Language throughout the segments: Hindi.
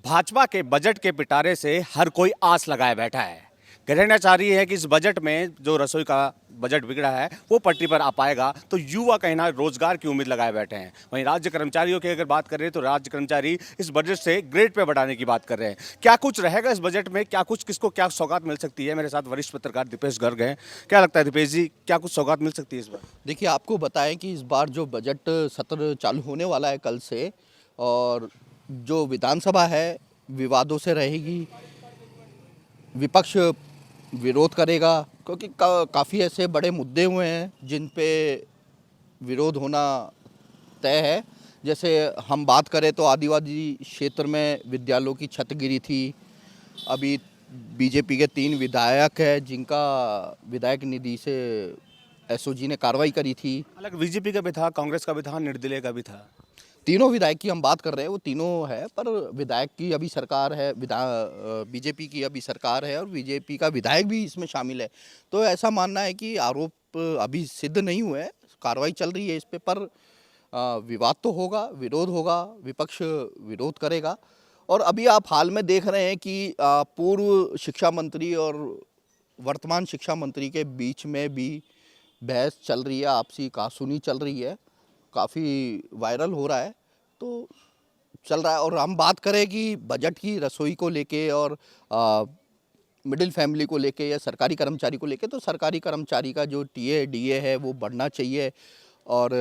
भाजपा के बजट के पिटारे से हर कोई आस लगाए बैठा है। कहना चाह रही है कि इस बजट में जो रसोई का बजट बिगड़ा है वो पटरी पर आ पाएगा, तो युवा कहना रोजगार की उम्मीद लगाए बैठे हैं। वहीं राज्य कर्मचारियों की अगर बात करें तो राज्य कर्मचारी इस बजट से ग्रेड पे बढ़ाने की बात कर रहे हैं। क्या कुछ रहेगा इस बजट में, क्या कुछ किसको क्या सौगात मिल सकती है? मेरे साथ वरिष्ठ पत्रकार दीपेश गर्ग हैं। क्या लगता है दीपेश जी, क्या कुछ सौगात मिल सकती है इस बार? देखिए, आपको बताएं कि इस बार जो बजट सत्र चालू होने वाला है कल से, और जो विधानसभा है विवादों से रहेगी। विपक्ष विरोध करेगा क्योंकि काफ़ी ऐसे बड़े मुद्दे हुए हैं जिन पे विरोध होना तय है। जैसे हम बात करें तो आदिवासी क्षेत्र में विद्यालयों की छत गिरी थी। अभी बीजेपी के 3 विधायक हैं जिनका विधायक निधि से एसओजी ने कार्रवाई करी थी। अलग बीजेपी का भी था, कांग्रेस का भी था, निर्दलीय का भी था। तीनों विधायक की हम बात कर रहे हैं, वो तीनों है, पर विधायक की अभी सरकार है, बीजेपी की अभी सरकार है और बीजेपी का विधायक भी इसमें शामिल है। तो ऐसा मानना है कि आरोप अभी सिद्ध नहीं हुए हैं, कार्रवाई चल रही है इस पे, पर विवाद तो होगा, विरोध होगा, विपक्ष विरोध करेगा। और अभी आप हाल में देख रहे हैं कि पूर्व शिक्षा मंत्री और वर्तमान शिक्षा मंत्री के बीच में भी बहस चल रही है, आपसी कहासुनी चल रही है, काफ़ी वायरल हो रहा है, तो चल रहा है। और हम बात करें कि बजट की रसोई को लेके और मिडिल फैमिली को लेके या सरकारी कर्मचारी को लेके, तो सरकारी कर्मचारी का जो टीए डीए है वो बढ़ना चाहिए। और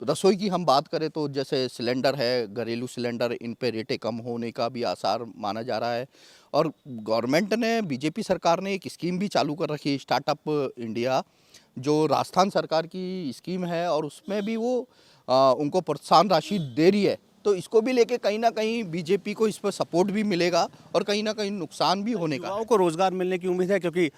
रसोई की हम बात करें तो जैसे सिलेंडर है, घरेलू सिलेंडर, इन पे रेटें कम होने का भी आसार माना जा रहा है। और गवर्नमेंट ने, बीजेपी सरकार ने एक स्कीम भी चालू कर रखी है, स्टार्टअप इंडिया, जो राजस्थान सरकार की स्कीम है, और उसमें भी वो उनको प्रोत्साहन राशि दे रही है। तो इसको भी लेके कहीं ना कहीं बीजेपी को इस पर सपोर्ट भी मिलेगा और कहीं ना कहीं नुकसान भी होने का। युवाओं को रोजगार मिलने की उम्मीद है, क्योंकि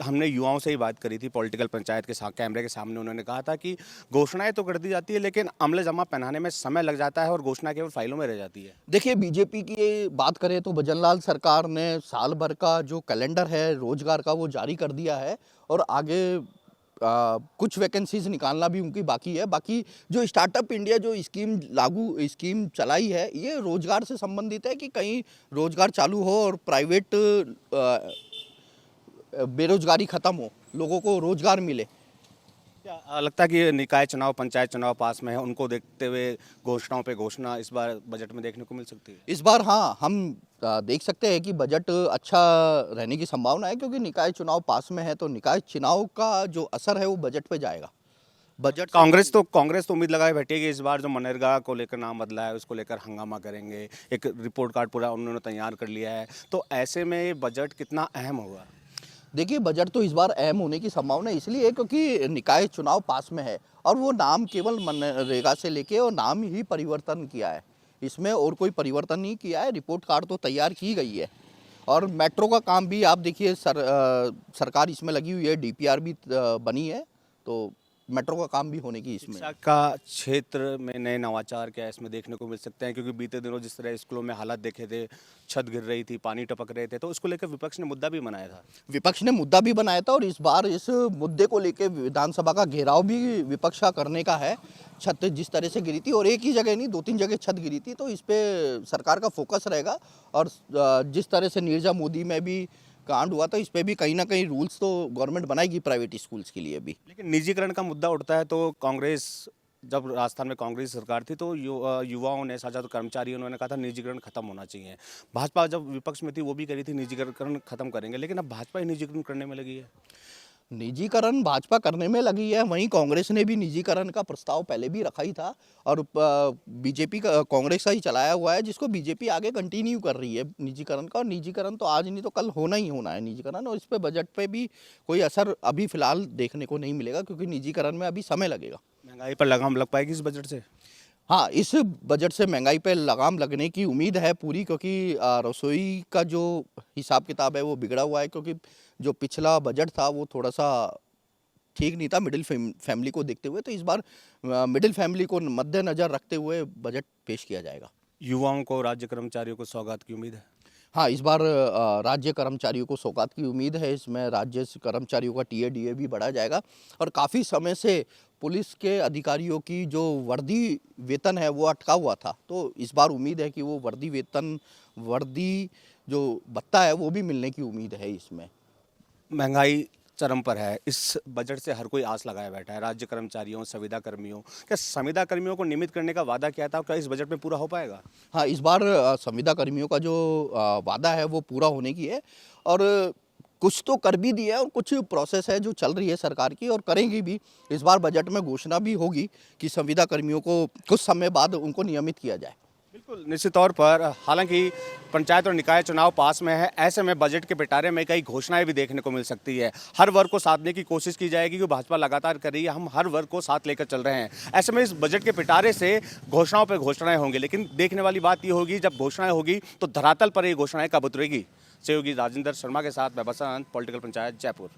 हमने युवाओं से ही बात करी थी पॉलिटिकल पंचायत के कैमरे के सामने। उन्होंने कहा था कि घोषणाएं तो कर दी जाती है लेकिन अमले जमा पहनाने में समय लग जाता है और घोषणा केवल फाइलों में रह जाती है। देखिए, बीजेपी की बात करें तो भजनलाल सरकार ने साल भर का जो कैलेंडर है रोजगार का वो जारी कर दिया है, और आगे कुछ वैकेंसीज निकालना भी उनकी बाकी है। बाकी जो स्टार्टअप इंडिया जो स्कीम चलाई है, ये रोजगार से संबंधित है कि कहीं रोजगार चालू हो और प्राइवेट बेरोजगारी खत्म हो, लोगों को रोजगार मिले। क्या लगता है कि निकाय चुनाव, पंचायत चुनाव पास में है, उनको देखते हुए घोषणाओं पे घोषणा इस बार बजट में देखने को मिल सकती है? इस बार हाँ, हम देख सकते हैं कि बजट अच्छा रहने की संभावना है, क्योंकि निकाय चुनाव पास में है, तो निकाय चुनाव का जो असर है वो बजट पे जाएगा। बजट कांग्रेस तो उम्मीद लगाए बैठी है कि इस बार जो मनरेगा को लेकर नाम बदला है उसको लेकर हंगामा करेंगे। एक रिपोर्ट कार्ड पूरा उन्होंने तैयार कर लिया है, तो ऐसे में ये बजट कितना अहम होगा? देखिए, बजट तो इस बार अहम होने की संभावना इसलिए है क्योंकि निकाय चुनाव पास में है, और वो नाम केवल मनरेगा से लेके और नाम ही परिवर्तन किया है, इसमें और कोई परिवर्तन नहीं किया है। रिपोर्ट कार्ड तो तैयार की गई है, और मेट्रो का काम भी आप देखिए, सरकार इसमें लगी हुई है, डीपीआर भी बनी है, तो मेट्रो का काम भी होने की इसमें। शिक्षा का क्षेत्र में नए नवाचार क्या इसमें देखने को मिल सकते हैं? क्योंकि बीते दिनों जिस तरह स्कूलों में हालात देखे थे, छत गिर रही थी, पानी टपक रहे थे, तो उसको लेकर विपक्ष ने मुद्दा भी बनाया था। विपक्ष ने मुद्दा भी बनाया था, और इस बार इस मुद्दे को लेकर विधानसभा का घेराव भी विपक्ष का करने का है। छत जिस तरह से गिरी थी, और एक ही जगह नहीं, 2-3 जगह छत गिरी थी, तो इस पे सरकार का फोकस रहेगा। और जिस तरह से नीरजा मोदी में भी कांड हुआ, तो इस पे भी कहीं ना कहीं रूल्स तो गवर्नमेंट बनाएगी प्राइवेट स्कूल्स के लिए भी। लेकिन निजीकरण का मुद्दा उठता है, तो कांग्रेस, जब राजस्थान में कांग्रेस सरकार थी तो युवाओं ने, साझा तो कर्मचारी, उन्होंने कहा था निजीकरण खत्म होना चाहिए। भाजपा जब विपक्ष में थी वो भी करी थी निजीकरण खत्म करेंगे, लेकिन अब भाजपा ही निजीकरण करने में लगी है। निजीकरण भाजपा करने में लगी है, वहीं कांग्रेस ने भी निजीकरण का प्रस्ताव पहले भी रखा ही था, और बीजेपी का, कांग्रेस का ही चलाया हुआ है, जिसको बीजेपी आगे कंटिन्यू कर रही है निजीकरण का। और निजीकरण तो आज नहीं तो कल होना ही होना है निजीकरण, और इस पे बजट पे भी कोई असर अभी फिलहाल देखने को नहीं मिलेगा, क्योंकि निजीकरण में अभी समय लगेगा। महंगाई पर लगाम लग पाएगी इस बजट से? हाँ, इस बजट से महंगाई पे लगाम लगने की उम्मीद है पूरी, क्योंकि रसोई का जो हिसाब किताब है वो बिगड़ा हुआ है, क्योंकि जो पिछला बजट था वो थोड़ा सा ठीक नहीं था मिडिल फैमिली को देखते हुए। तो इस बार मिडिल फैमिली को मद्देनजर रखते हुए बजट पेश किया जाएगा। युवाओं को, राज्य कर्मचारियों को सौगात की उम्मीद है? हाँ, इस बार राज्य कर्मचारियों को सौगात की उम्मीद है। इसमें राज्य कर्मचारियों का टीए डीए भी बढ़ा जाएगा, और काफ़ी समय से पुलिस के अधिकारियों की जो वर्दी वेतन है वो अटका हुआ था, तो इस बार उम्मीद है कि वो वर्दी वेतन वर्दी जो भत्ता है वो भी मिलने की उम्मीद है इसमें। महंगाई चरम पर है। इस बजट से हर कोई आस लगाए बैठा है, राज्य कर्मचारियों, संविदा कर्मियों। क्या संविदा कर्मियों को नियमित करने का वादा किया था, क्या इस बजट में पूरा हो पाएगा? हाँ, इस बार संविदा कर्मियों का जो वादा है वो पूरा होने की है, और कुछ तो कर भी दिया है और कुछ प्रोसेस है जो चल रही है सरकार की, और करेंगी भी। इस बार बजट में घोषणा भी होगी कि संविदा कर्मियों को कुछ समय बाद उनको नियमित किया जाए। बिल्कुल, निश्चित तौर पर हालांकि पंचायत और निकाय चुनाव पास में है, ऐसे में बजट के पिटारे में कई घोषणाएं भी देखने को मिल सकती है। हर वर्ग को साधने की कोशिश की जाएगी, कि भाजपा लगातार कर रही है, हम हर वर्ग को साथ लेकर चल रहे हैं। ऐसे में इस बजट के पिटारे से घोषणाओं पर घोषणाएं होंगी, लेकिन देखने वाली बात ये होगी, जब घोषणाएं होगी तो धरातल पर ये घोषणाएं कब उतरेगी। सहयोगी राजेंद्र शर्मा के साथ मैं बसंत, पॉलिटिकल पंचायत, जयपुर।